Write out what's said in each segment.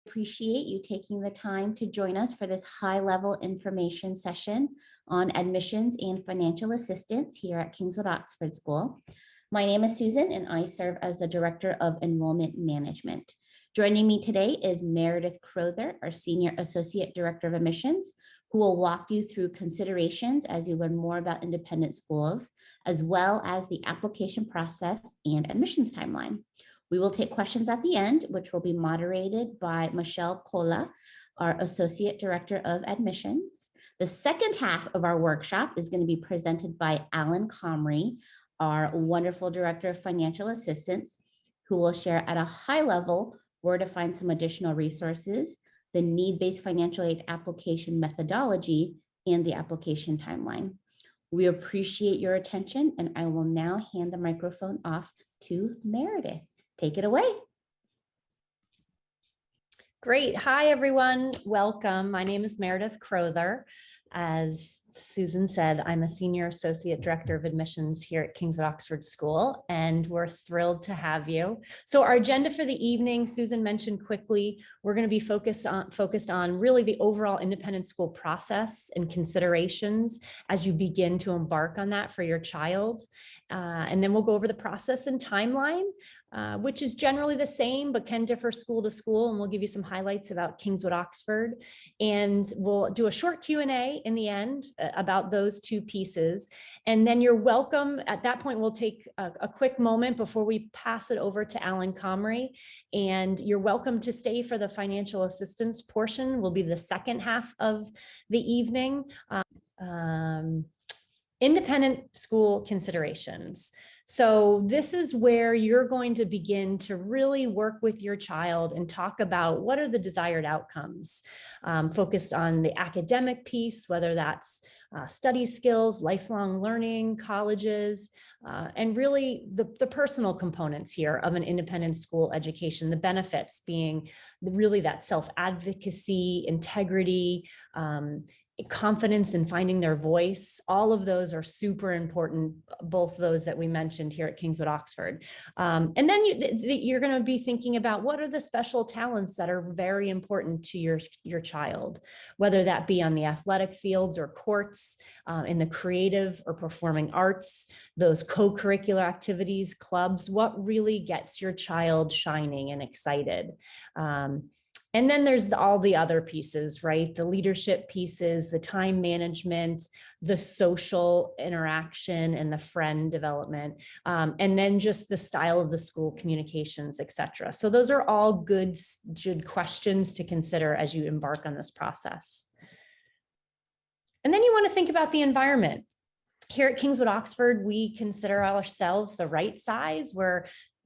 appreciate you taking the time to join us for this high-level information session on admissions and financial assistance here at Kingswood Oxford School. My name is Susan, and I serve as the Director of Enrollment Management. Joining me today is Meredith Crother, our Senior Associate Director of Admissions, who will walk you through considerations as you learn more about independent schools, as well as the application process and admissions timeline. We will take questions at the end, which will be moderated by Michelle Cola, our Associate Director of Admissions. The second half of our workshop is going to be presented by Alan Comrie, our wonderful Director of Financial Assistance, who will share at a high level where to find some additional resources, the need-based financial aid application methodology, and the application timeline. We appreciate your attention, and I will now hand the microphone off to Meredith. Take it away. Great. Hi, everyone. Welcome. My name is Meredith Crother. As Susan said, I'm a Senior Associate Director of Admissions here at Kingswood Oxford School, and we're thrilled to have you. So our agenda for the evening, Susan mentioned quickly, we're going to be focused on really the overall independent school process and considerations as you begin to embark on that for your child. And then we'll go over the process and timeline, which is generally the same, but can differ school to school. And we'll give you some highlights about Kingswood Oxford. And we'll do a short Q&A in the end about those two pieces. And then you're welcome. At that point, we'll take a quick moment before we pass it over to Alan Comrie. And you're welcome to stay for the financial assistance portion. Will be the second half of the evening. Independent school considerations. So this is where you're going to begin to really work with your child and talk about what are the desired outcomes, focused on the academic piece, whether that's study skills, lifelong learning, colleges, and really the personal components here of an independent school education, the benefits being really that self-advocacy, integrity, confidence in finding their voice. All of those are super important, both those that we mentioned here at Kingswood Oxford. And then you're going to be thinking about what are the special talents that are very important to your child, whether that be on the athletic fields or courts, in the creative or performing arts, those co-curricular activities, clubs, what really gets your child shining and excited. And then there's all the other pieces, right? The leadership pieces, the time management, the social interaction, and the friend development, and then just the style of the school communications, et cetera. So those are all good questions to consider as you embark on this process. And then you want to think about the environment. Here at Kingswood Oxford, we consider ourselves the right size. We're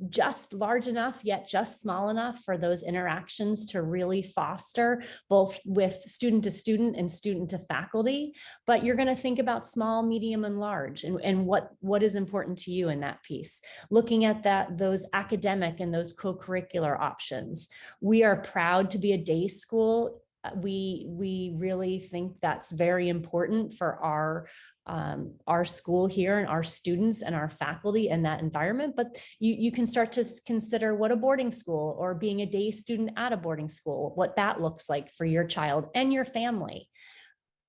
just large enough, yet just small enough for those interactions to really foster both with student to student and student to faculty. But you're going to think about small, medium, and large, and what is important to you in that piece. Looking at those academic and those co-curricular options. We are proud to be a day school. We really think that's very important for our school here and our students and our faculty and that environment. But you can start to consider what a boarding school or being a day student at a boarding school, what that looks like for your child and your family.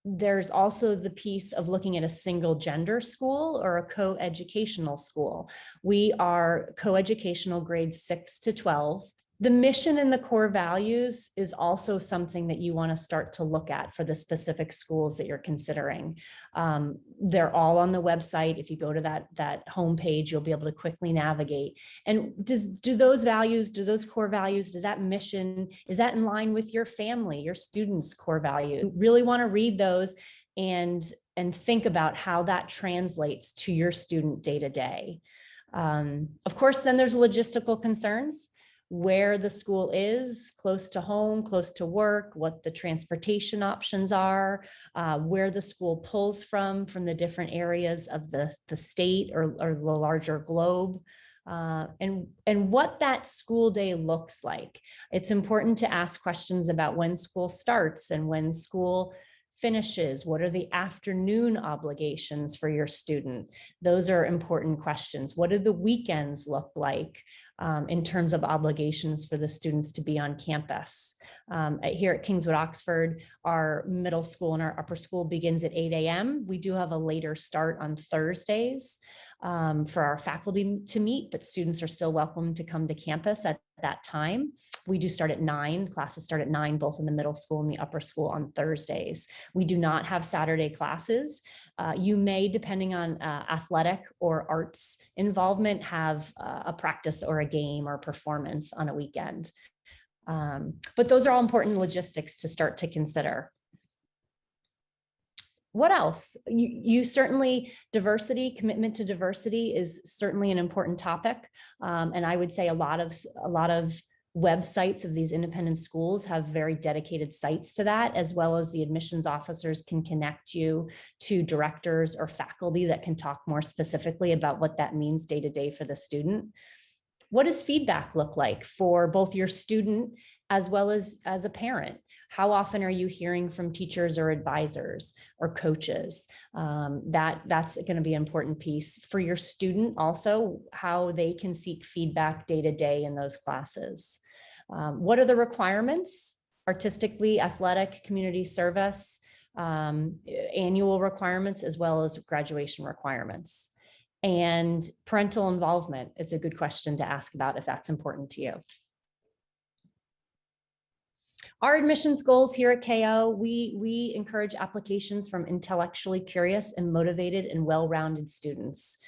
There's also the piece of looking at a single gender school or a co-educational school. We are co-educational grades 6 to 12. The mission and the core values is also something that you want to start to look at for the specific schools that you're considering. They're all on the website. If you go to that homepage, you'll be able to quickly navigate. And do those values, do those core values, does that mission, is that in line with your family, your students' core value? You really want to read those and think about how that translates to your student day to day. Of course, then there's logistical concerns. Where the school is, close to home, close to work, what the transportation options are, where the school pulls from the different areas of the state or the larger globe, and what that school day looks like. It's important to ask questions about when school starts and when school finishes? What are the afternoon obligations for your student? Those are important questions. What do the weekends look like in terms of obligations for the students to be on campus? Here at Kingswood Oxford, our middle school and our upper school begins at 8 a.m. We do have a later start on Thursdays for our faculty to meet, but students are still welcome to come to campus at that time. We do start at 9, classes start at 9, both in the middle school and the upper school on Thursdays. We do not have Saturday classes. You may, depending on athletic or arts involvement, have a practice or a game or performance on a weekend. But those are all important logistics to start to consider. What else? You certainly, commitment to diversity is certainly an important topic. And I would say a lot of websites of these independent schools have very dedicated sites to that, as well as the admissions officers can connect you to directors or faculty that can talk more specifically about what that means day to day for the student. What does feedback look like for both your student as well as a parent? How often are you hearing from teachers or advisors or coaches? That's going to be an important piece for your student also, how they can seek feedback day to day in those classes. What are the requirements? Artistically, athletic, community service, annual requirements, as well as graduation requirements. And parental involvement, it's a good question to ask about if that's important to you. Our admissions goals here at KO, we encourage applications from intellectually curious and motivated and well-rounded students.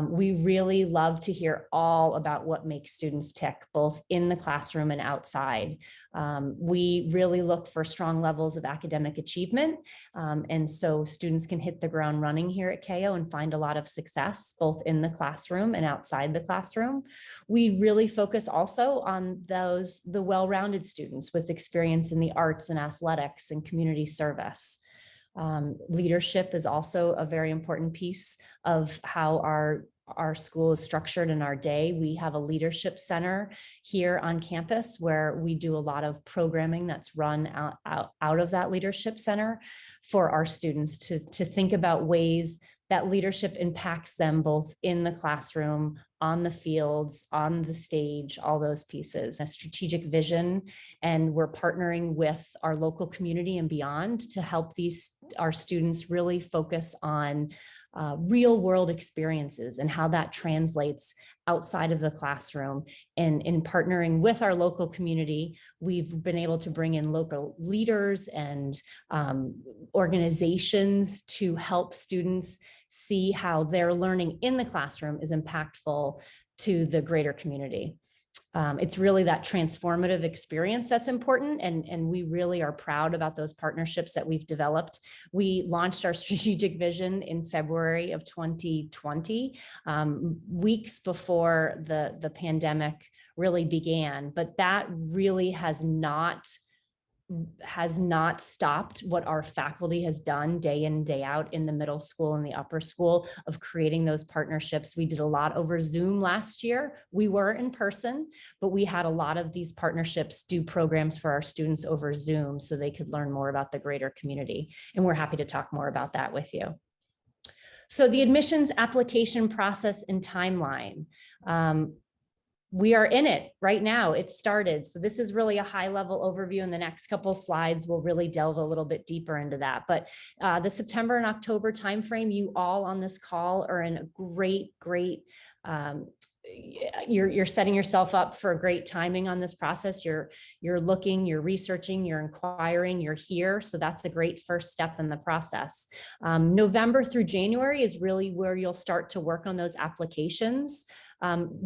We really love to hear all about what makes students tick, both in the classroom and outside. We really look for strong levels of academic achievement. And so students can hit the ground running here at KO and find a lot of success, both in the classroom and outside the classroom. We really focus also on the well-rounded students with experience in the arts and athletics and community service. Leadership is also a very important piece of how our school is structured in our day. We have a leadership center here on campus where we do a lot of programming that's run out of that leadership center for our students to think about ways that leadership impacts them both in the classroom, on the fields, on the stage, all those pieces. A strategic vision, and we're partnering with our local community and beyond to help our students really focus on real world experiences and how that translates outside of the classroom. And in partnering with our local community, we've been able to bring in local leaders and organizations to help students see how their learning in the classroom is impactful to the greater community. It's really that transformative experience that's important, and we really are proud about those partnerships that we've developed. We launched our strategic vision in February of 2020, weeks before the pandemic really began, but that really has not stopped what our faculty has done day in, day out in the middle school and the upper school of creating those partnerships. We did a lot over Zoom last year. We were in person, but we had a lot of these partnerships do programs for our students over Zoom so they could learn more about the greater community. And we're happy to talk more about that with you. So the admissions application process and timeline. We are in it right now. It started. So this is really a high level overview. In the next couple of slides, we'll really delve a little bit deeper into that. But the September and October timeframe, you all on this call are in a great, you're setting yourself up for a great timing on this process. You're looking, you're researching, you're inquiring, you're here. So that's a great first step in the process. November through January is really where you'll start to work on those applications.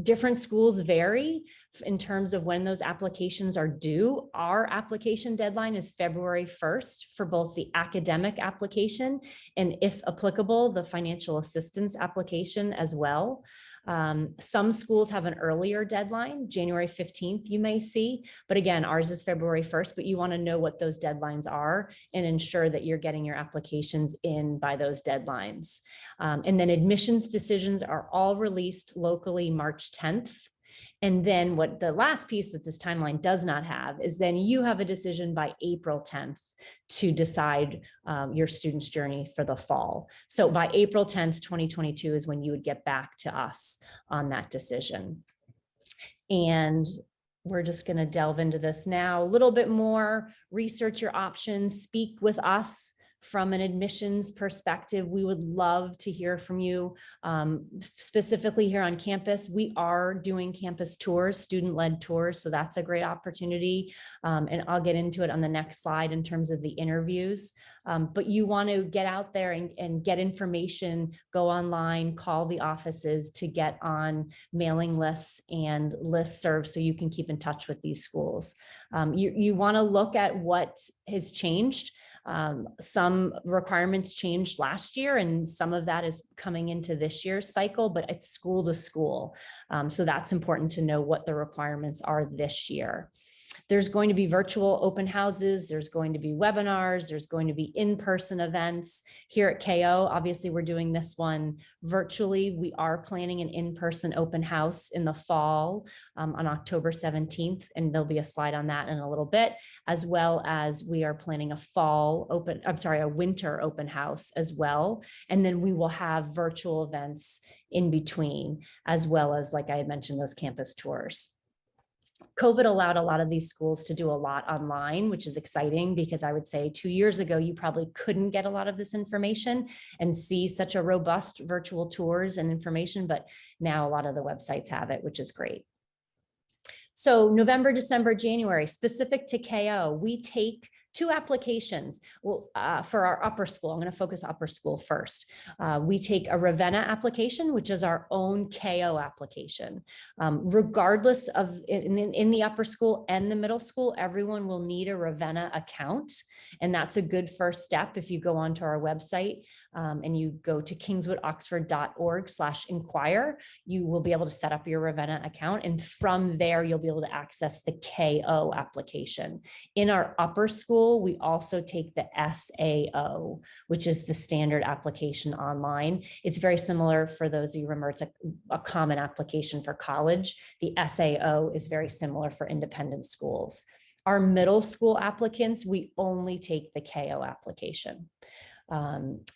Different schools vary in terms of when those applications are due. Our application deadline is February 1st for both the academic application and, if applicable, the financial assistance application as well. Some schools have an earlier deadline, January 15th, you may see, but again, ours is February 1st, but you want to know what those deadlines are and ensure that you're getting your applications in by those deadlines. And then admissions decisions are all released locally March 10th. And then what the last piece that this timeline does not have is then you have a decision by April 10th to decide your student's journey for the fall. So by April 10th, 2022 is when you would get back to us on that decision. And we're just going to delve into this now a little bit more, research your options, speak with us from an admissions perspective. We would love to hear from you. Specifically here on campus, we are doing campus tours, student-led tours, so that's a great opportunity. And I'll get into it on the next slide in terms of the interviews. But you want to get out there and get information, go online, call the offices to get on mailing lists and listservs so you can keep in touch with these schools. You want to look at what has changed. Some requirements changed last year, and some of that is coming into this year's cycle, but it's school to school. So that's important to know what the requirements are this year. There's going to be virtual open houses. There's going to be webinars. There's going to be in-person events here at KO. Obviously, we're doing this one virtually. We are planning an in-person open house in the fall on October 17th, and there'll be a slide on that in a little bit, as well as we are planning a winter open house as well. And then we will have virtual events in between, as well as, like I had mentioned, those campus tours. COVID allowed a lot of these schools to do a lot online, which is exciting because I would say 2 years ago, you probably couldn't get a lot of this information and see such a robust virtual tours and information, but now a lot of the websites have it, which is great. So November, December, January, specific to KO, we take 2 applications. Well, for our upper school, I'm going to focus upper school first. We take a Ravenna application, which is our own KO application. Regardless of in the upper school and the middle school, everyone will need a Ravenna account. And that's a good first step. If you go onto our website and you go to kingswoodoxford.org/inquire, you will be able to set up your Ravenna account. And from there, you'll be able to access the KO application. In our upper school, we also take the SAO, which is the standard application online. It's very similar for those of you who remember, it's a common application for college. The SAO is very similar for independent schools. Our middle school applicants, we only take the KO application.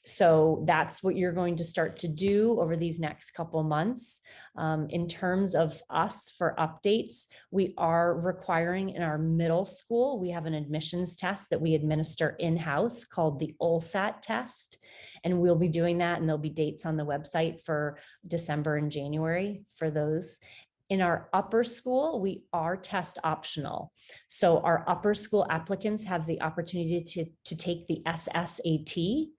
So that's what you're going to start to do over these next couple months. In terms of us for updates, we are requiring in our middle school, we have an admissions test that we administer in-house called the OLSAT test. And we'll be doing that, and there'll be dates on the website for December and January for those. In our upper school, we are test optional. So our upper school applicants have the opportunity to take the SSAT,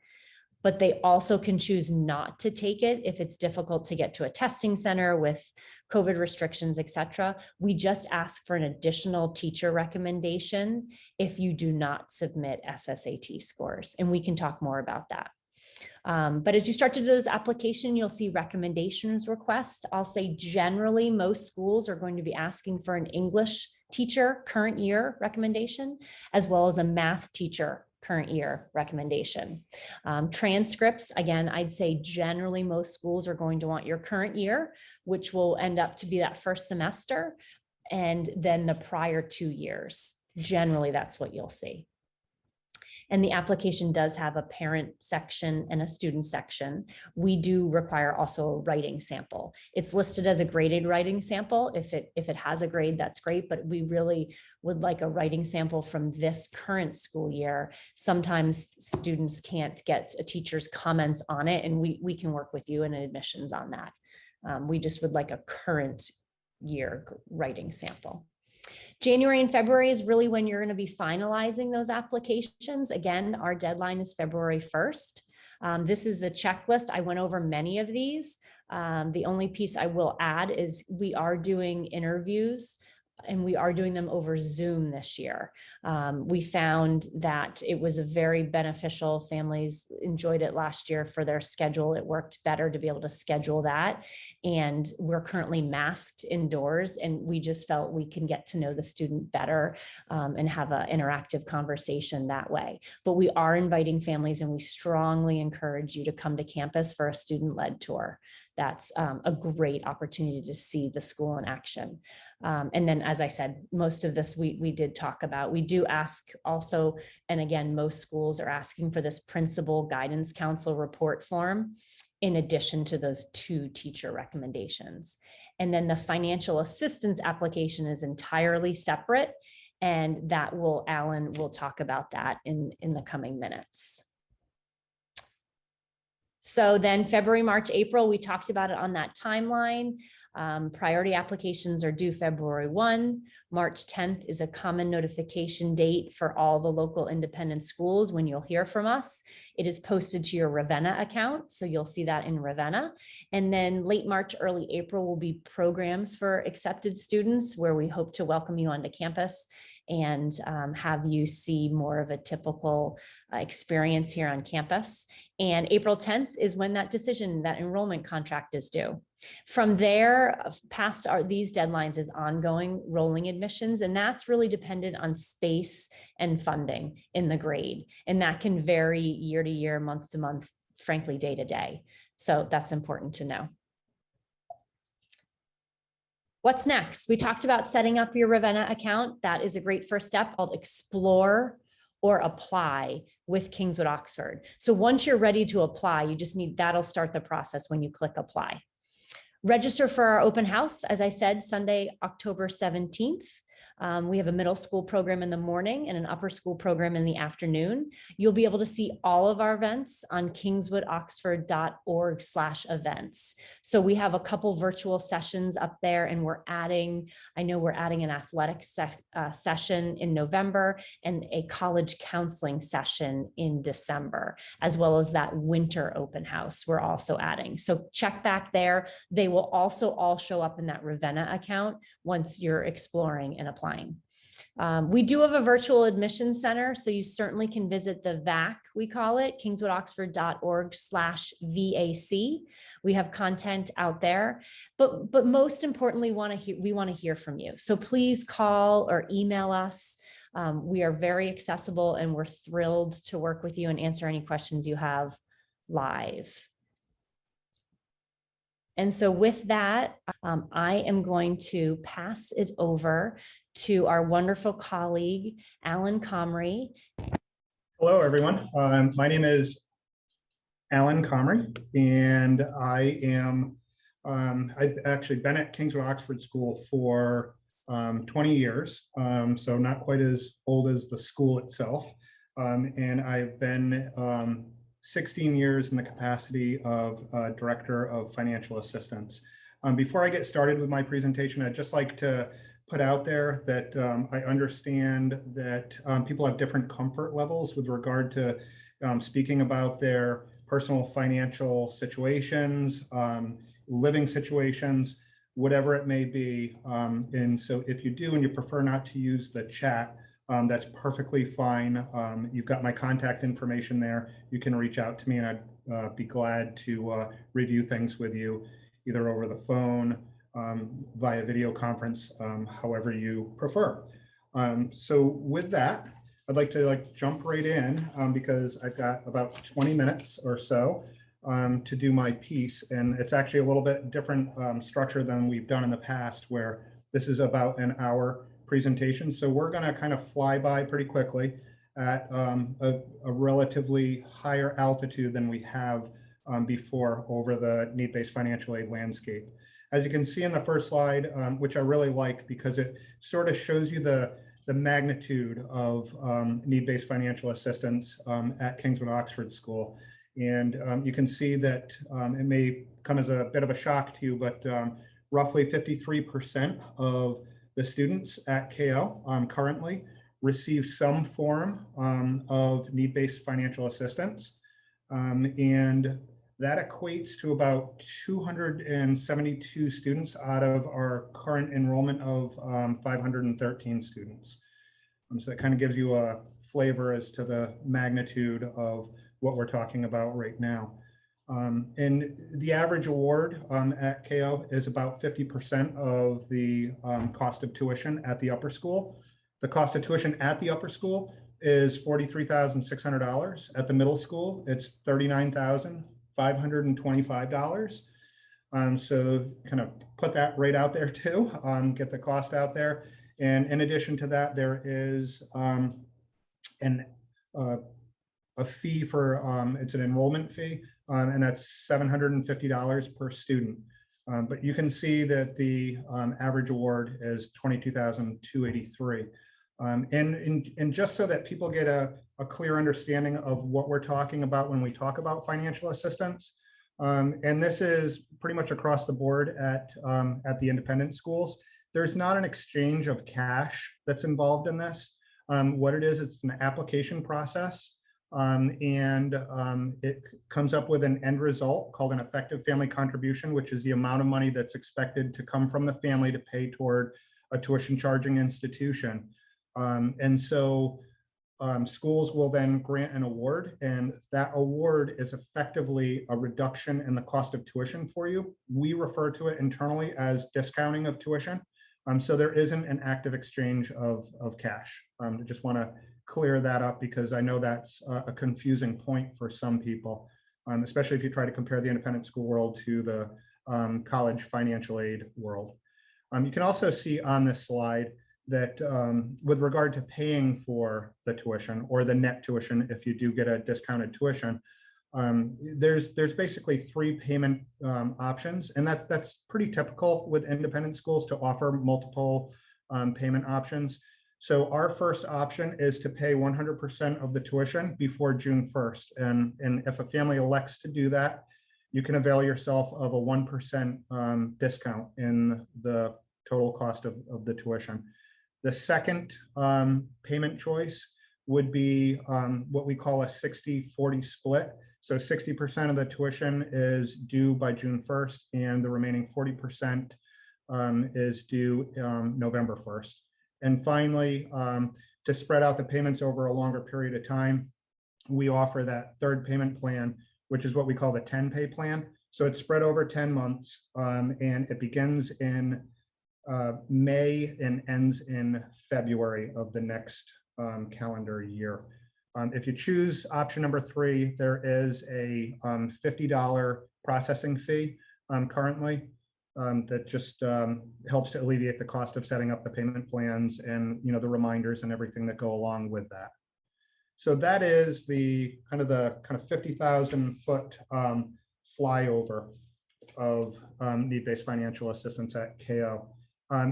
but they also can choose not to take it if it's difficult to get to a testing center with COVID restrictions, et cetera. We just ask for an additional teacher recommendation if you do not submit SSAT scores, and we can talk more about that. But as you start to do those application, you'll see recommendations requests. I'll say generally most schools are going to be asking for an English teacher current year recommendation, as well as a math teacher current year recommendation. Transcripts, again, I'd say generally most schools are going to want your current year, which will end up to be that first semester, and then the prior 2 years. Generally, that's what you'll see. And the application does have a parent section and a student section. We do require also a writing sample. It's listed as a graded writing sample. If it has a grade, that's great, but we really would like a writing sample from this current school year. Sometimes students can't get a teacher's comments on it, and we can work with you in admissions on that. We just would like a current year writing sample. January and February is really when you're going to be finalizing those applications. Again, our deadline is February 1st. This is a checklist. I went over many of these. The only piece I will add is we are doing interviews, and we are doing them over Zoom this year. We found that it was a very beneficial. Families enjoyed it last year for their schedule. It worked better to be able to schedule that. And we're currently masked indoors, and we just felt we can get to know the student better and have an interactive conversation that way. But we are inviting families, and we strongly encourage you to come to campus for a student-led tour. that's a great opportunity to see the school in action. And then, as I said, most of this we did talk about. We do ask also, and again, most schools are asking for this principal guidance council report form in addition to those 2 teacher recommendations. And then the financial assistance application is entirely separate, and that Alan will talk about that in the coming minutes. So then February, March, April, we talked about it on that timeline. Priority applications are due February 1. March 10th is a common notification date for all the local independent schools when you'll hear from us. It is posted to your Ravenna account, so you'll see that in Ravenna. And then late March, early April will be programs for accepted students where we hope to welcome you onto campus and have you see more of a typical experience here on campus. And April 10th is when that enrollment contract is due. From there, past these deadlines is ongoing rolling admissions, and that's really dependent on space and funding in the grade. And that can vary year to year, month to month, frankly, day to day. So that's important to know. What's next? We talked about setting up your Ravenna account. That is a great first step called Explore or Apply with Kingswood Oxford. So once you're ready to apply, you just that'll start the process when you click Apply. Register for our open house, as I said, Sunday, October 17th. We have a middle school program in the morning and an upper school program in the afternoon. You'll be able to see all of our events on kingswoodoxford.org/events. So we have a couple virtual sessions up there, and I know we're adding an athletic session in November and a college counseling session in December, as well as that winter open house we're also adding. So check back there. They will also all show up in that Ravenna account once you're exploring and applying. We do have a virtual admission center, so you certainly can visit the VAC, we call it, kingswoodoxford.org/VAC. We have content out there, but most importantly, we want to hear from you. So please call or email us. We are very accessible, and we're thrilled to work with you and answer any questions you have live. And so with that, I am going to pass it over to our wonderful colleague, Alan Comrie. Hello, everyone. My name is Alan Comrie, and I've actually been at Kingswood Oxford School for 20 years, so not quite as old as the school itself. And I've been 16 years in the capacity of Director of Financial Assistance. Before I get started with my presentation, I'd just like to put out there that I understand that people have different comfort levels with regard to speaking about their personal financial situations, living situations, whatever it may be. And so if you do and you prefer not to use the chat, that's perfectly fine. You've got my contact information there. You can reach out to me, and I'd be glad to review things with you, either over the phone, via video conference, however you prefer. So with that, I'd like to jump right in because I've got about 20 minutes or so to do my piece. And it's actually a little bit different structure than we've done in the past, where this is about an hour presentation. So we're going to kind of fly by pretty quickly at a relatively higher altitude than we have before over the need-based financial aid landscape. As you can see in the first slide, which I really like because it sort of shows you the magnitude of need-based financial assistance at Kingswood Oxford School. And you can see that it may come as a bit of a shock to you, but roughly 53% of the students at KO currently receive some form of need-based financial assistance. And that equates to about 272 students out of our current enrollment of 513 students. So that kind of gives you a flavor as to the magnitude of what we're talking about right now. And the average award at KO is about 50% of the cost of tuition at the upper school. The cost of tuition at the upper school is $43,600. At the middle school, it's $39,525. So kind of put that right out there too, get the cost out there. And in addition to that, there is a fee for, it's an enrollment fee, and that's $750 per student. But you can see that the average award is $22,283. And just so that people get a clear understanding of what we're talking about when we talk about financial assistance, and this is pretty much across the board at the independent schools, there's not an exchange of cash that's involved in this. What it is, it's an application process. It comes up with an end result called an effective family contribution, which is the amount of money that's expected to come from the family to pay toward a tuition charging institution. Schools will then grant an award, and that award is effectively a reduction in the cost of tuition for you. We refer to it internally as discounting of tuition. So there isn't an active exchange of cash. I just want to clear that up because I know that's a confusing point for some people, especially if you try to compare the independent school world to the college financial aid world. You can also see on this slide that with regard to paying for the tuition or the net tuition, if you do get a discounted tuition, there's basically three payment options, and that's pretty typical with independent schools to offer multiple payment options. So our first option is to pay 100% of the tuition before June 1st. And if a family elects to do that, you can avail yourself of a 1% discount in the total cost of the tuition. The second payment choice would be what we call a 60-40 split. So 60% of the tuition is due by June 1st, and the remaining 40% is due November 1st. And finally, to spread out the payments over a longer period of time, we offer that third payment plan, which is what we call the 10-pay plan. So it's spread over 10 months, and it begins in May and ends in February of the next calendar year. If you choose option number 3, there is a $50 processing fee currently. That just helps to alleviate the cost of setting up the payment plans and the reminders and everything that go along with that. So that is the kind of 50,000 foot flyover of need-based financial assistance at KO.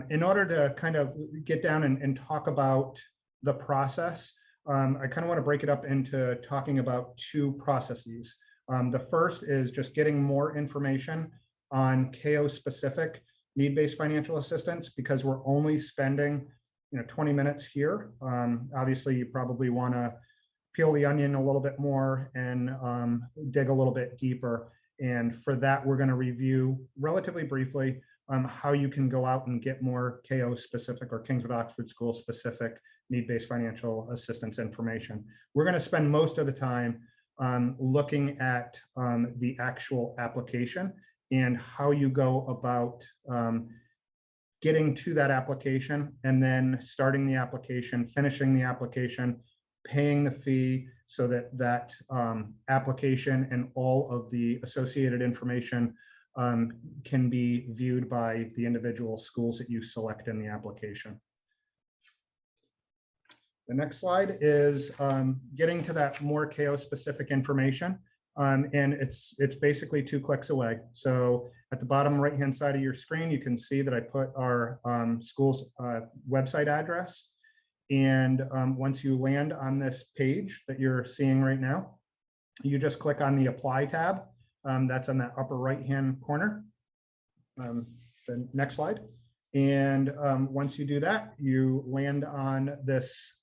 In order to kind of get down and talk about the process, I kind of want to break it up into talking about 2 processes. The first is just getting more information on KO specific need-based financial assistance, because we're only spending 20 minutes here. Obviously, you probably want to peel the onion a little bit more and dig a little bit deeper. And for that, we're going to review relatively briefly how you can go out and get more KO specific or Kingswood Oxford School specific need-based financial assistance information. We're going to spend most of the time looking at the actual application and how you go about getting to that application, and then starting the application, finishing the application, paying the fee, so that that application and all of the associated information can be viewed by the individual schools that you select in the application. The next slide is getting to that more KO specific information. And it's basically 2 clicks away. So at the bottom right-hand side of your screen, you can see that I put our school's website address. And once you land on this page that you're seeing right now, you just click on the Apply tab. That's on that upper right-hand corner. The next slide. And once you do that, you land on this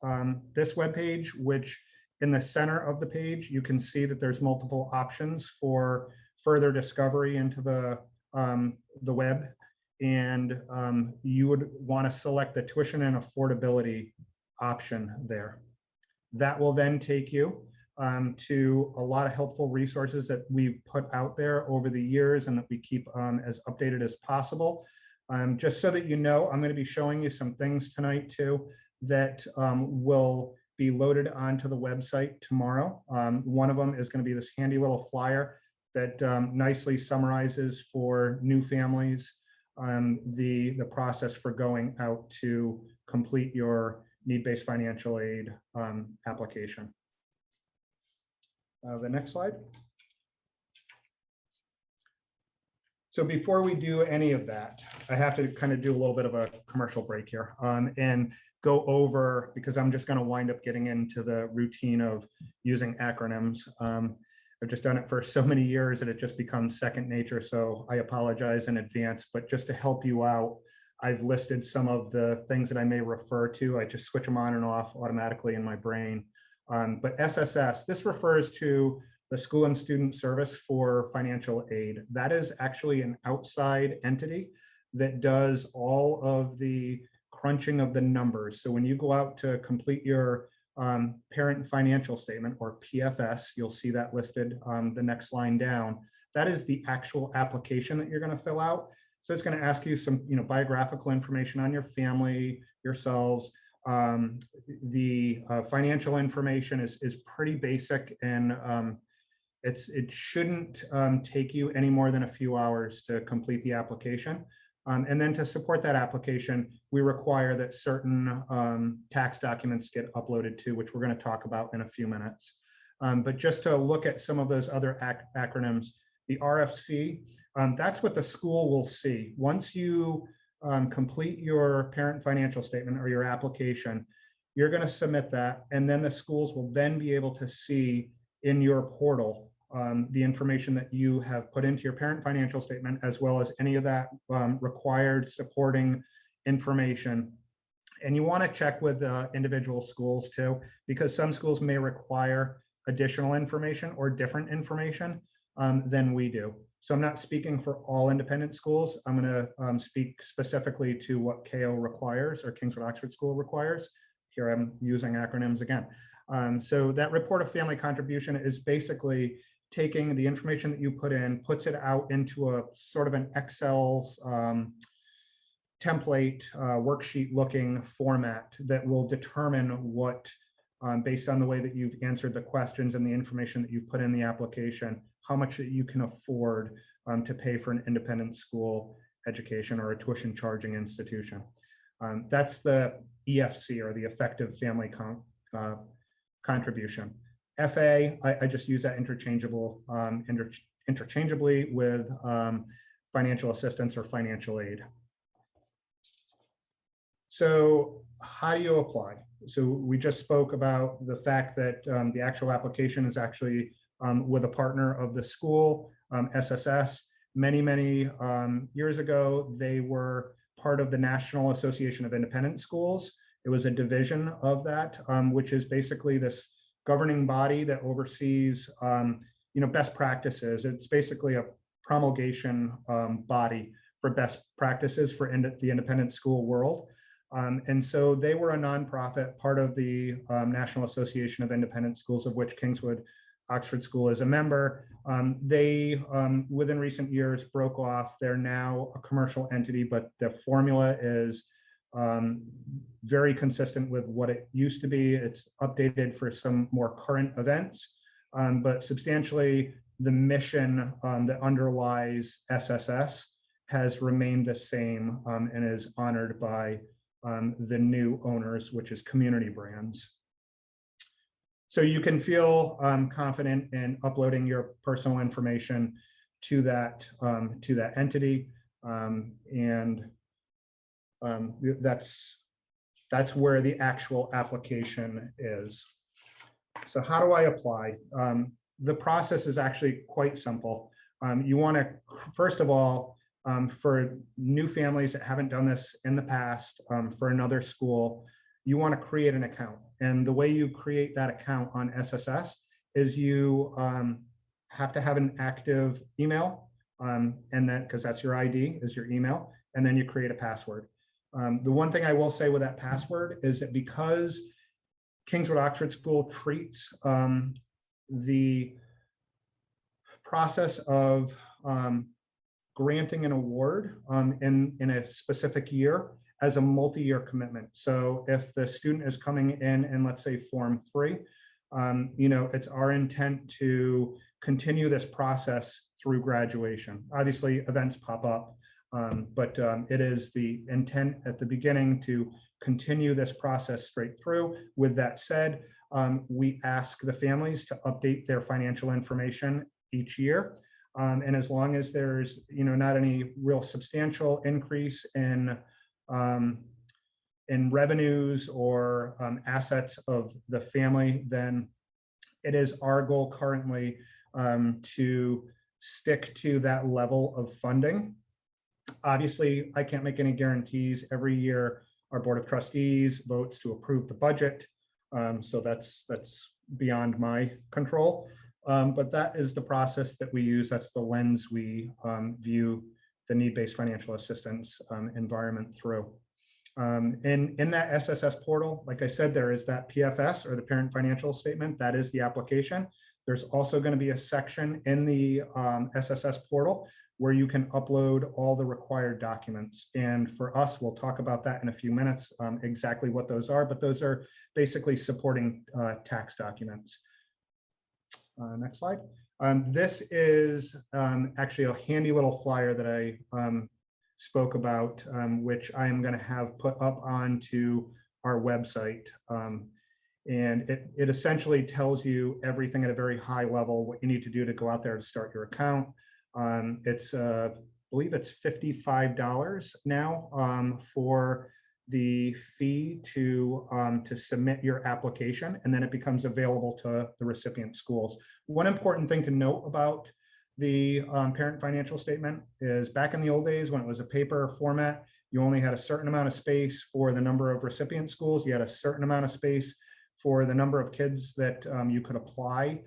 web page, which in the center of the page, you can see that there's multiple options for further discovery into the web. And you would want to select the tuition and affordability option there. That will then take you to a lot of helpful resources that we've put out there over the years and that we keep as updated as possible. Just so that you know, I'm going to be showing you some things tonight too that will be loaded onto the website tomorrow. One of them is going to be this handy little flyer that nicely summarizes for new families the process for going out to complete your need-based financial aid application. The next slide. So before we do any of that, I have to kind of do a little bit of a commercial break here and go over, because I'm just going to wind up getting into the routine of using acronyms. I've just done it for so many years that it just becomes second nature. So I apologize in advance, but just to help you out, I've listed some of the things that I may refer to. I just switch them on and off automatically in my brain. But SSS, this refers to the School and Student Service for Financial Aid. That is actually an outside entity that does all of the crunching of the numbers. So when you go out to complete your parent financial statement, or PFS, you'll see that listed on the next line down. That is the actual application that you're going to fill out. So it's going to ask you some, biographical information on your family, yourselves. The financial information is pretty basic, and it shouldn't take you any more than a few hours to complete the application. And then to support that application, we require that certain tax documents get uploaded to, which we're going to talk about in a few minutes. But just to look at some of those other acronyms, the RFC, that's what the school will see. Once you complete your parent financial statement or your application, you're going to submit that, and then the schools will then be able to see in your portal the information that you have put into your parent financial statement, as well as any of that required supporting information. And you want to check with individual schools too, because some schools may require additional information or different information than we do. So I'm not speaking for all independent schools. I'm going to speak specifically to what KO requires, or Kingswood Oxford School requires. Here I'm using acronyms again. So that report of family contribution is basically taking the information that you put in, puts it out into a sort of an Excel template, worksheet looking format that will determine what, based on the way that you've answered the questions and the information that you've put in the application, how much that you can afford to pay for an independent school education or a tuition charging institution. That's the EFC, or the effective family contribution. FA, I just use that interchangeably with financial assistance or financial aid. So how do you apply? So we just spoke about the fact that the actual application is actually with a partner of the school, SSS. Many years ago, they were part of the National Association of Independent Schools. It was a division of that, which is basically this governing body that oversees, best practices. It's basically a promulgation body for best practices for the independent school world. And so they were a nonprofit, part of the National Association of Independent Schools, of which Kingswood Oxford School is a member. They, within recent years, broke off. They're now a commercial entity, but the formula is very consistent with what it used to be. It's updated for some more current events, but substantially the mission that underlies SSS has remained the same and is honored by the new owners, which is Community Brands. So you can feel confident in uploading your personal information to that entity, and that's where the actual application is. So how do I apply? The process is actually quite simple. You want to, first of all, for new families that haven't done this in the past, for another school, you want to create an account. And the way you create that account on SSS is you have to have an active email, and then, because that's your ID, is your email, and then you create a password. The one thing I will say with that password is that because Kingswood Oxford School treats the process of granting an award in a specific year as a multi-year commitment. So if the student is coming in let's say Form 3, it's our intent to continue this process through graduation. Obviously, events pop up, but it is the intent at the beginning to continue this process straight through. With that said, we ask the families to update their financial information each year. And as long as there's, not any real substantial increase in revenues or assets of the family, then it is our goal currently to stick to that level of funding. Obviously, I can't make any guarantees. Every year, our Board of Trustees votes to approve the budget. So that's beyond my control. But that is the process that we use. That's the lens we view the need-based financial assistance environment through. In that SSS portal, like I said, there is that PFS, or the parent financial statement. That is the application. There's also going to be a section in the SSS portal where you can upload all the required documents. And for us, we'll talk about that in a few minutes, exactly what those are, but those are basically supporting tax documents. Next slide. This is actually a handy little flyer that I spoke about, which I am going to have put up onto our website. And it essentially tells you everything at a very high level, what you need to do to go out there to start your account. It's, I believe it's $55 now for the fee to submit your application, and then it becomes available to the recipient schools. One important thing to note about the parent financial statement is back in the old days when it was a paper format, you only had a certain amount of space for the number of recipient schools. You had a certain amount of space for the number of kids that you could apply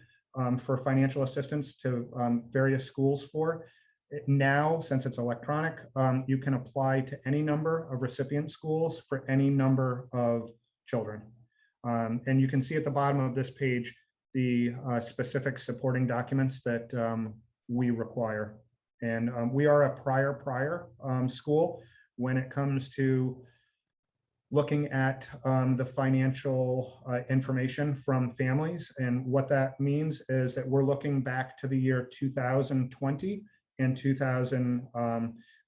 for financial assistance to various schools for. Now, since it's electronic, you can apply to any number of recipient schools for any number of children. And you can see at the bottom of this page the specific supporting documents that we require. And we are a prior school when it comes to looking at the financial information from families. And what that means is that we're looking back to the year 2020 and 2000.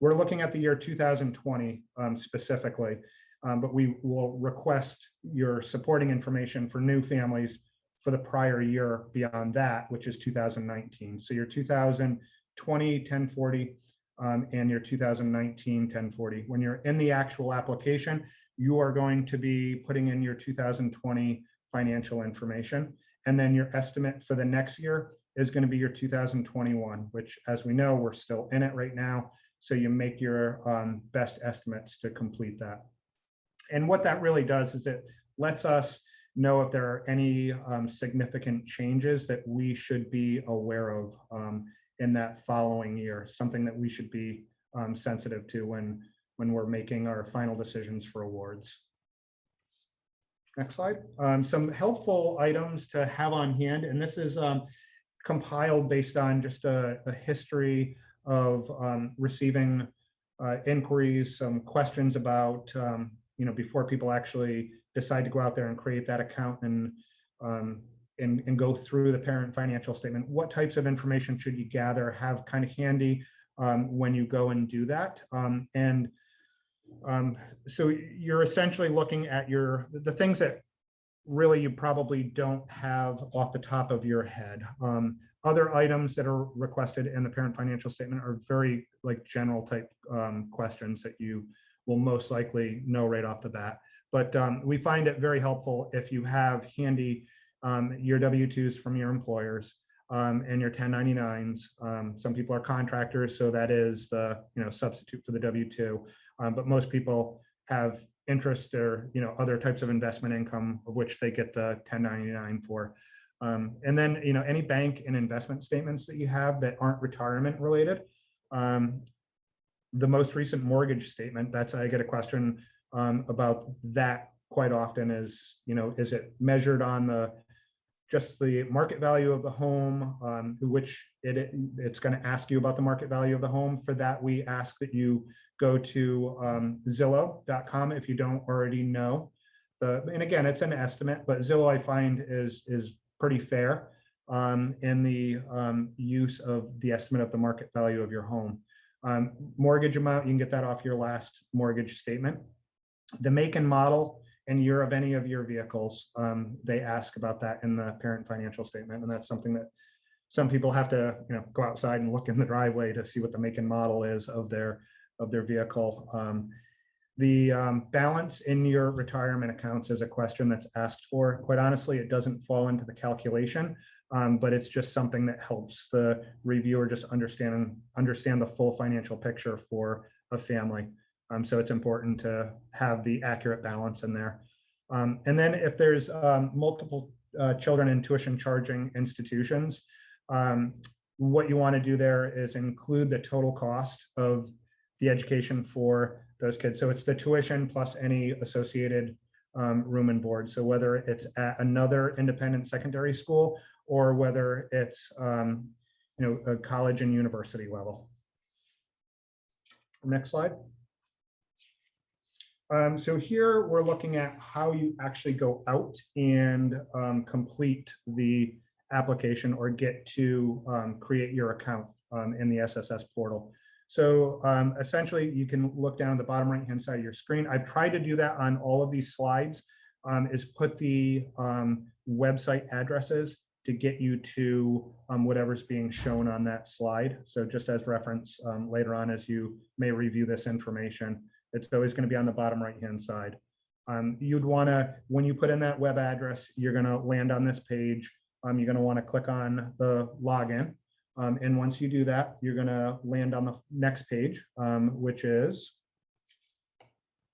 We're looking at the year 2020 specifically, but we will request your supporting information for new families for the prior year beyond that, which is 2019. So your 2020 1040 and your 2019 1040. When you're in the actual application, you are going to be putting in your 2020 financial information. And then your estimate for the next year is going to be your 2021, which, as we know, we're still in it right now. So you make your best estimates to complete that. And what that really does is it lets us know if there are any significant changes that we should be aware of in that following year, something that we should be sensitive to when we're making our final decisions for awards. Next slide. Some helpful items to have on hand, and this is compiled based on just a history of receiving inquiries, some questions about, before people actually decide to go out there and create that account and go through the parent financial statement. What types of information should you gather, have kind of handy when you go and do that? So you're essentially looking at the things that really you probably don't have off the top of your head. Other items that are requested in the parent financial statement are very general type questions that you will most likely know right off the bat. But we find it very helpful if you have handy your W-2s from your employers and your 1099s. Some people are contractors, so that is the substitute for the W-2. But most people have interest or other types of investment income of which they get the 1099 for. And then any bank and investment statements that you have that aren't retirement related. The most recent mortgage statement, I get a question about that quite often is, is it measured on just the market value of the home, which it's going to ask you about the market value of the home. For that, we ask that you go to Zillow.com if you don't already know. And again, it's an estimate, but Zillow I find is pretty fair. in the use of the estimate of the market value of your home. Mortgage amount, you can get that off your last mortgage statement. The make and model and year of any of your vehicles, they ask about that in the parent financial statement, and that's something that some people have to, go outside and look in the driveway to see what the make and model is of their vehicle. The balance in your retirement accounts is a question that's asked for. Quite honestly, it doesn't fall into the calculation, but it's just something that helps the reviewer just understand the full financial picture for a family. So it's important to have the accurate balance in there. And then if there's multiple children in tuition charging institutions, what you want to do there is include the total cost of the education for those kids. So it's the tuition plus any associated room and board. So whether it's at another independent secondary school or whether it's a college and university level. Next slide. So here we're looking at how you actually go out and complete the application or get to create your account in the SSS portal. So essentially, you can look down at the bottom right-hand side of your screen. I've tried to do that on all of these slides, is put the website addresses to get you to whatever's being shown on that slide. So just as reference later on, as you may review this information, it's always going to be on the bottom right-hand side. You'd want to, when you put in that web address, you're going to land on this page. You're going to want to click on the login. And once you do that, you're going to land on the next page, which is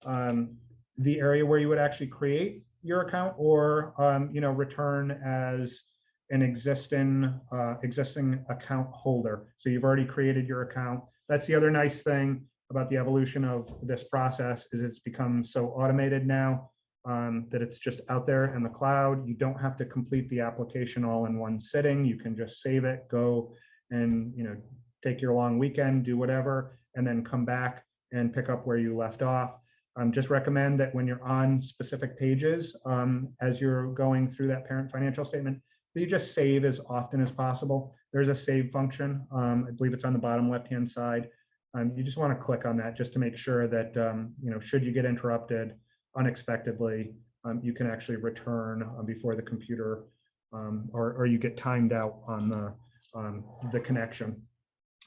the area where you would actually create your account or return as an existing account holder. So you've already created your account. That's the other nice thing about the evolution of this process is it's become so automated now that it's just out there in the cloud. You don't have to complete the application all in one sitting. You can just save it, go and take your long weekend, do whatever, and then come back and pick up where you left off. Just recommend that when you're on specific pages, as you're going through that parent financial statement, that you just save as often as possible. There's a save function. I believe it's on the bottom left-hand side. You just want to click on that just to make sure that, should you get interrupted unexpectedly, you can actually return before the computer or you get timed out on the connection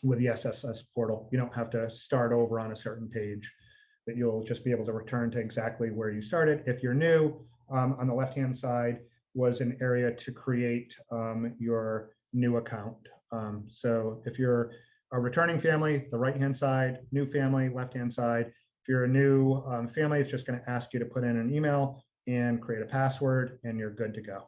with the SSS portal. You don't have to start over on a certain page, that you'll just be able to return to exactly where you started. If you're new, on the left-hand side was an area to create your new account. So if you're a returning family, the right-hand side, new family, left-hand side. If you're a new family, it's just going to ask you to put in an email and create a password, and you're good to go.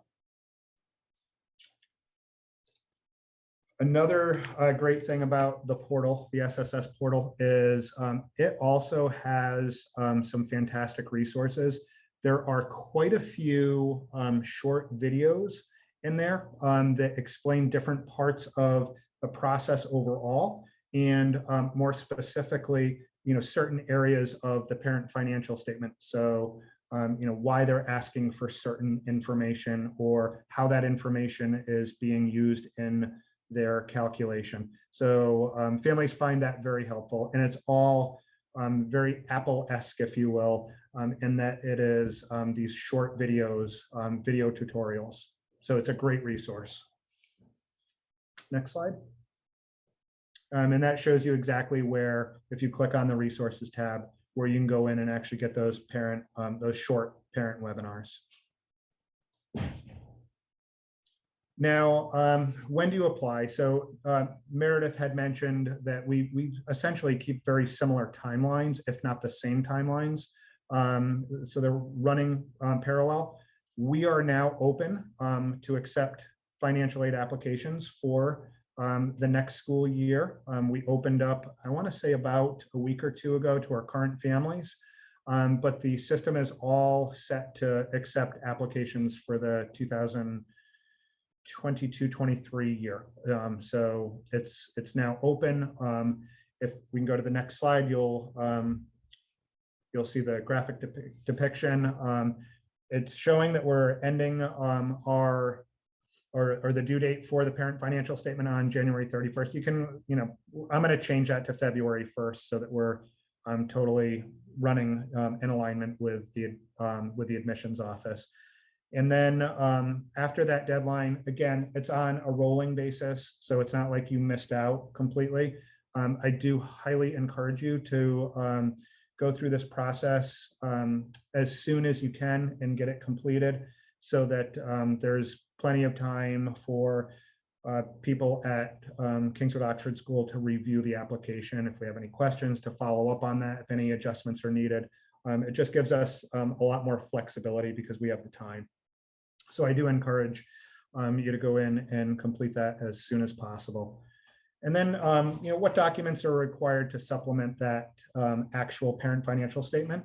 Another great thing about the portal, the SSS portal, is it also has some fantastic resources. There are quite a few short videos in there that explain different parts of the process overall, and more specifically, certain areas of the parent financial statement. So, why they're asking for certain information or how that information is being used in their calculation. So families find that very helpful, and it's all very Apple-esque, if you will, in that it is these short videos, video tutorials. So it's a great resource. Next slide. And that shows you exactly where, if you click on the resources tab, where you can go in and actually get those those short parent webinars. Now, when do you apply? So Meredith had mentioned that we essentially keep very similar timelines, if not the same timelines. So they're running parallel. We are now open to accept financial aid applications for the next school year. We opened up, I want to say about a week or two ago, to our current families, but the system is all set to accept applications for the 2022-23 year. So it's now open. If we can go to the next slide, you'll see the graphic depiction. It's showing that we're ending our or the due date for the parent financial statement on January 31st. You can, I'm going to change that to February 1st so that we're totally running in alignment with the admissions office. And then after that deadline, again, it's on a rolling basis, so it's not like you missed out completely. I do highly encourage you to go through this process as soon as you can and get it completed so that there's plenty of time for people at Kingswood Oxford School to review the application. If we have any questions, to follow up on that, if any adjustments are needed. It just gives us a lot more flexibility because we have the time. So I do encourage you to go in and complete that as soon as possible. And then, what documents are required to supplement that actual parent financial statement?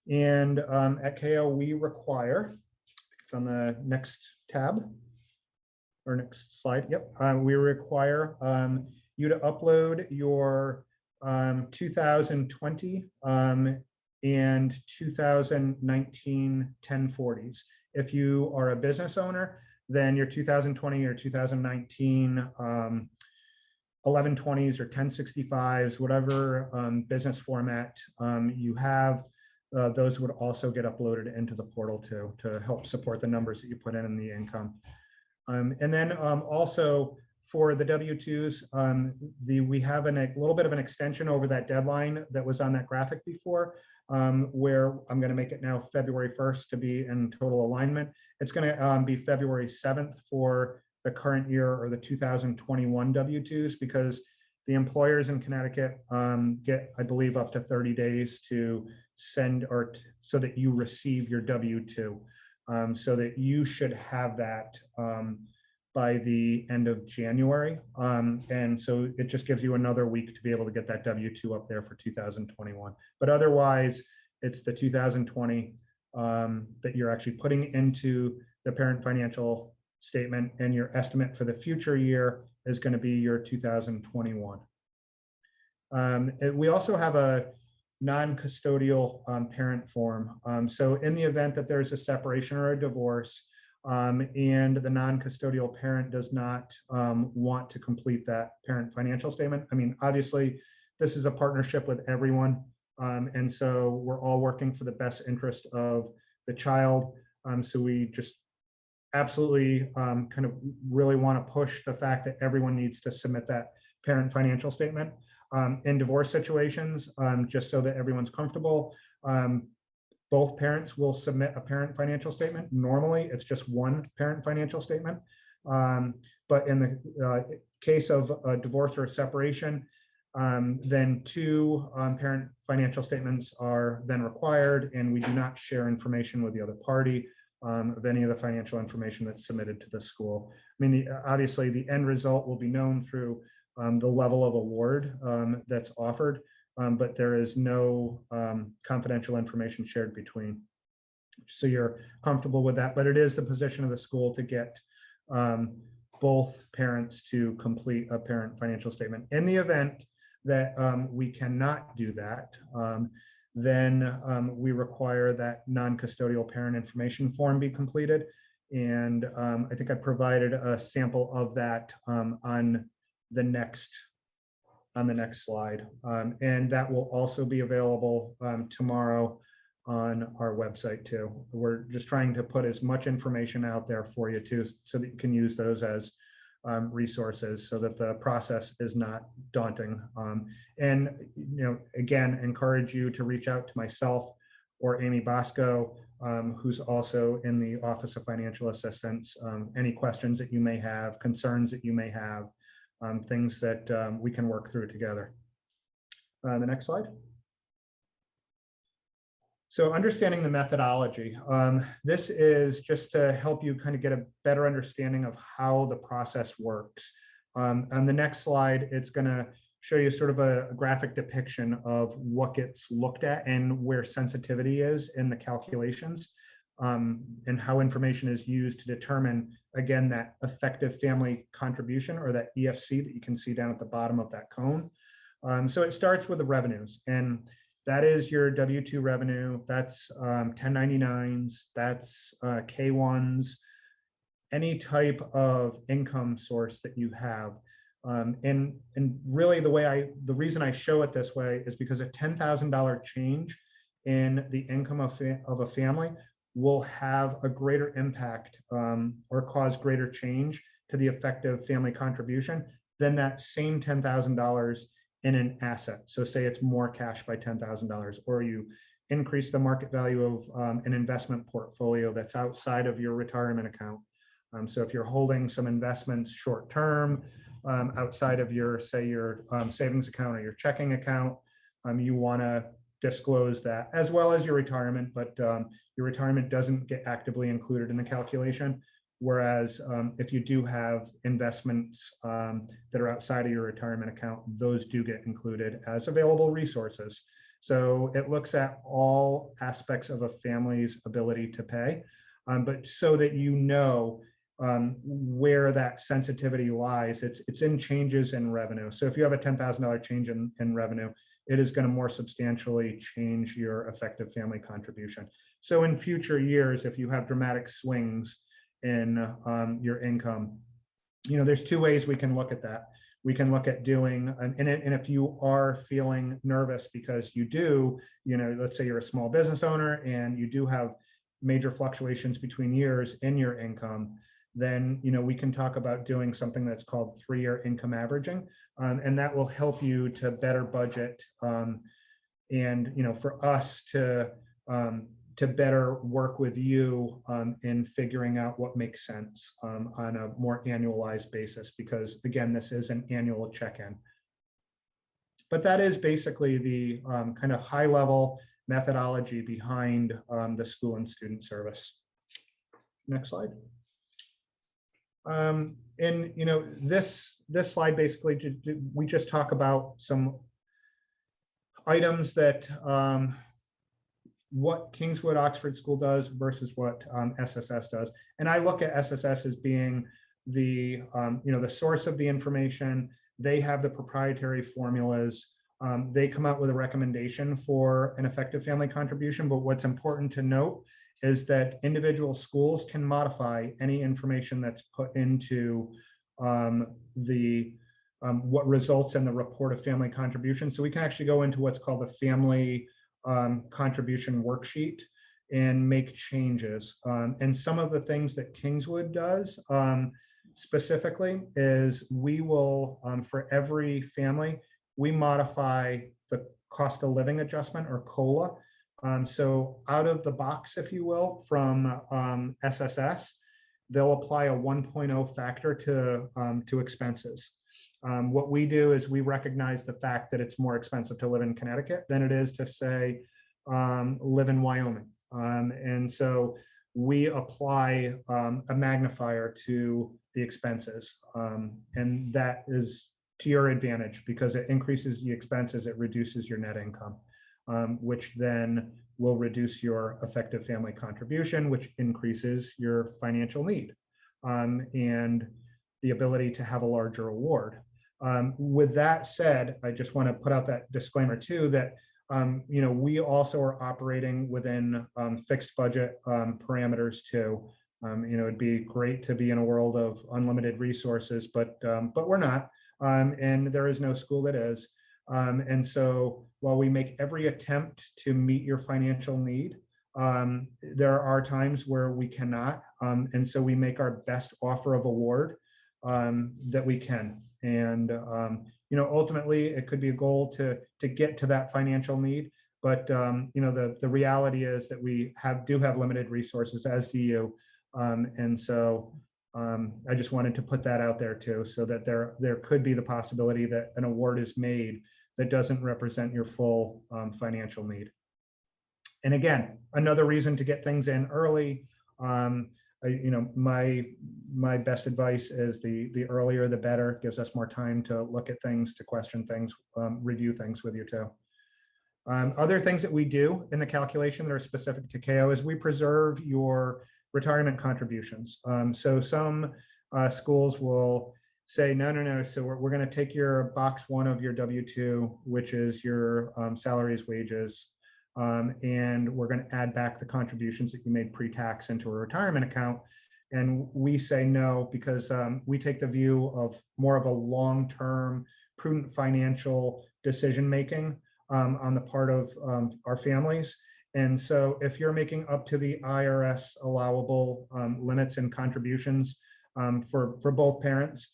And at KO, we require, it's on the next tab or next slide. Yep, we require you to upload your 2020 and 2019 1040s. If you are a business owner, then your 2020 or 2019 1120s or 1065s, whatever business format you have, those would also get uploaded into the portal too, to help support the numbers that you put in the income. And then also for the W-2s, we have a little bit of an extension over that deadline that was on that graphic before, where I'm going to make it now February 1st to be in total alignment. It's going to be February 7th for the current year or the 2021 W-2s, because the employers in Connecticut get, I believe, up to 30 days to send so that you receive your W-2, so that you should have that by the end of January. And so it just gives you another week to be able to get that W-2 up there for 2021. But otherwise, it's the 2020 that you're actually putting into the parent financial statement, and your estimate for the future year is going to be your 2021. We also have a non-custodial parent form. So in the event that there's a separation or a divorce, and the non-custodial parent does not want to complete that parent financial statement. I mean, obviously, this is a partnership with everyone. And so we're all working for the best interest of the child. So we just absolutely kind of really want to push the fact that everyone needs to submit that parent financial statement. In divorce situations, just so that everyone's comfortable, both parents will submit a parent financial statement. Normally, it's just one parent financial statement. But in the case of a divorce or a separation, then two parent financial statements are then required, and we do not share information with the other party of any of the financial information that's submitted to the school. I mean, obviously, the end result will be known through the level of award that's offered. But there is no confidential information shared between. So you're comfortable with that, but it is the position of the school to get both parents to complete a parent financial statement. In the event that we cannot do that, then we require that non-custodial parent information form be completed. And I think I provided a sample of that on the next slide. And that will also be available tomorrow on our website too. We're just trying to put as much information out there for you too, so that you can use those as resources, so that the process is not daunting. And again, encourage you to reach out to myself or Amy Bosco, who's also in the Office of Financial Assistance. Any questions that you may have, concerns that you may have, things that we can work through together. The next slide. So understanding the methodology. This is just to help you kind of get a better understanding of how the process works. On the next slide, it's going to show you sort of a graphic depiction of what gets looked at and where sensitivity is in the calculations, and how information is used to determine, again, that effective family contribution, or that EFC that you can see down at the bottom of that cone. So it starts with the revenues, and that is your W-2 revenue. That's 1099s, that's K-1s, any type of income source that you have. And really the reason I show it this way is because a $10,000 change in the income of a family will have a greater impact or cause greater change to the effective family contribution than that same $10,000 in an asset. So say it's more cash by $10,000, or you increase the market value of an investment portfolio that's outside of your retirement account. So if you're holding some investments short term outside of your, say, your savings account or your checking account, you want to disclose that, as well as your retirement, but your retirement doesn't get actively included in the calculation. Whereas if you do have investments that are outside of your retirement account, those do get included as available resources. So it looks at all aspects of a family's ability to pay, but so that you know where that sensitivity lies, it's in changes in revenue. So if you have a $10,000 change in revenue, it is going to more substantially change your effective family contribution. So in future years, if you have dramatic swings in your income, there's two ways we can look at that. We can look at doing, and if you are feeling nervous because you do, let's say you're a small business owner and you do have major fluctuations between years in your income, then we can talk about doing something that's called 3-year income averaging, and that will help you to better budget, and for us to better work with you in figuring out what makes sense on a more annualized basis, because again, this is an annual check-in. But that is basically the kind of high-level methodology behind the school and student service. Next slide. And this slide basically, we just talk about some items that what Kingswood Oxford School does versus what SSS does. And I look at SSS as being the the source of the information. They have the proprietary formulas. They come out with a recommendation for an effective family contribution. But what's important to note is that individual schools can modify any information that's put into what results in the report of family contribution. So we can actually go into what's called the family contribution worksheet and make changes. And some of the things that Kingswood does specifically is we will, for every family, we modify the cost of living adjustment, or COLA. So out of the box, if you will, from SSS, they'll apply a 1.0 factor to expenses. What we do is we recognize the fact that it's more expensive to live in Connecticut than it is to, say, live in Wyoming. And so we apply a magnifier to the expenses. And that is to your advantage because it increases the expenses, it reduces your net income, which then will reduce your effective family contribution, which increases your financial need and the ability to have a larger award. With that said, I just want to put out that disclaimer too, that we also are operating within fixed budget parameters too. It'd be great to be in a world of unlimited resources, but we're not, and there is no school that is. And so while we make every attempt to meet your financial need, there are times where we cannot, and so we make our best offer of award that we can. And ultimately, it could be a goal to get to that financial need, but the reality is that we do have limited resources, as do you, and so I just wanted to put that out there too, so that there could be the possibility that an award is made that doesn't represent your full financial need. And again, another reason to get things in early. My best advice is the earlier the better. It gives us more time to look at things, to question things, review things with you too. Other things that we do in the calculation that are specific to KO is we preserve your retirement contributions. So some schools will say, no. So we're going to take your box 1 of your W-2, which is your salaries, wages, and we're going to add back the contributions that you made pre-tax into a retirement account. And we say no because we take the view of more of a long-term, prudent financial decision-making on the part of our families. And so if you're making up to the IRS allowable limits and contributions for both parents,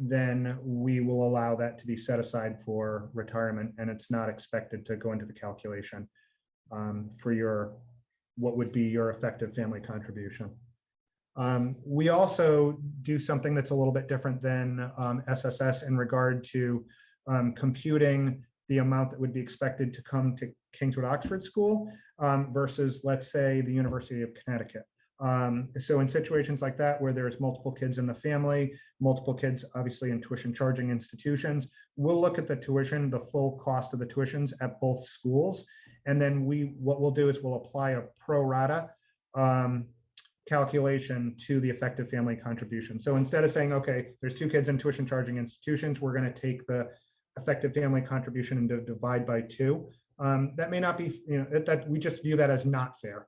then we will allow that to be set aside for retirement, and it's not expected to go into the calculation for what would be your effective family contribution. We also do something that's a little bit different than SSS in regard to computing the amount that would be expected to come to Kingswood Oxford School versus, let's say, the University of Connecticut. So in situations like that, where there's multiple kids in the family, multiple kids obviously in tuition charging institutions, we'll look at the tuition, the full cost of the tuitions at both schools. And then what we'll do is we'll apply a pro rata calculation to the effective family contribution. So instead of saying, okay, there's 2 kids in tuition charging institutions, we're going to take the effective family contribution and divide by 2. That may not be, that we just view that as not fair.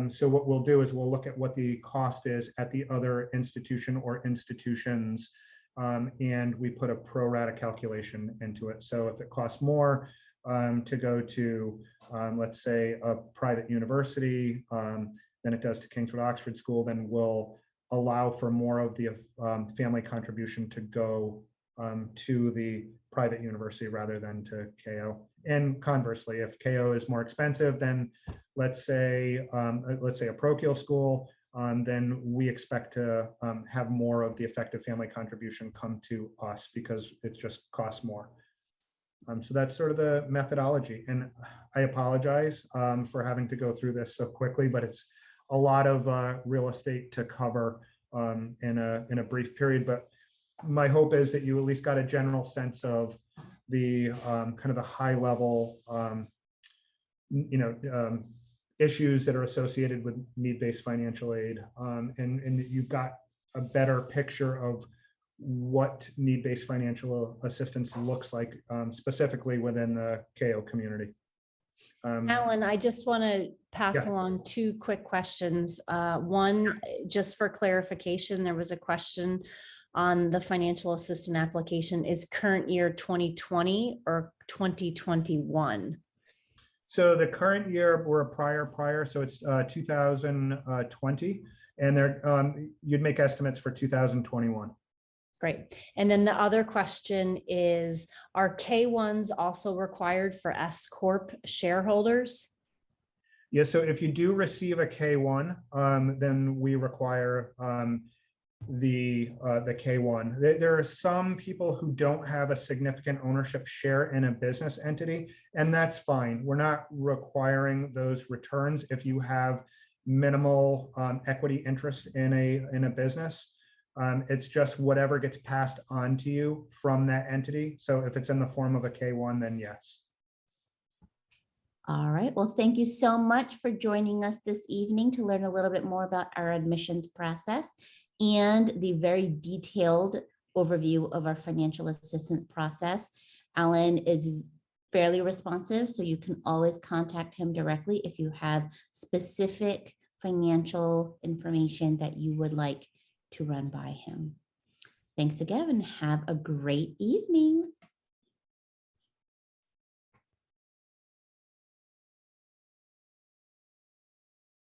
So what we'll do is we'll look at what the cost is at the other institution or institutions, and we put a pro rata calculation into it. So if it costs more to go to, let's say, a private university than it does to Kingswood Oxford School, then we'll allow for more of the family contribution to go to the private university rather than to KO. And conversely, if KO is more expensive, then let's say a parochial school, then we expect to have more of the effective family contribution come to us because it just costs more. So that's sort of the methodology. And I apologize for having to go through this so quickly, but it's a lot of real estate to cover in a brief period. But my hope is that you at least got a general sense of the kind of the high level issues that are associated with need-based financial aid, and you've got a better picture of what need-based financial assistance looks like specifically within the KO community. Alan, I just want to pass Yeah. along 2 quick questions. One, just for clarification, there was a question on the financial assistance application. Is current year 2020 or 2021? So the current year, we're a prior, so it's 2020, and there you'd make estimates for 2021. Great. And then the other question is, are K1s also required for S Corp shareholders? Yeah, so if you do receive a K1, then we require the K1. There are some people who don't have a significant ownership share in a business entity, and that's fine. We're not requiring those returns if you have minimal equity interest in a business. It's just whatever gets passed on to you from that entity. So if it's in the form of a K1, then yes. All right. Well, thank you so much for joining us this evening to learn a little bit more about our admissions process and the very detailed overview of our financial assistance process. Alan is fairly responsive, so you can always contact him directly if you have specific financial information that you would like to run by him. Thanks again and have a great evening.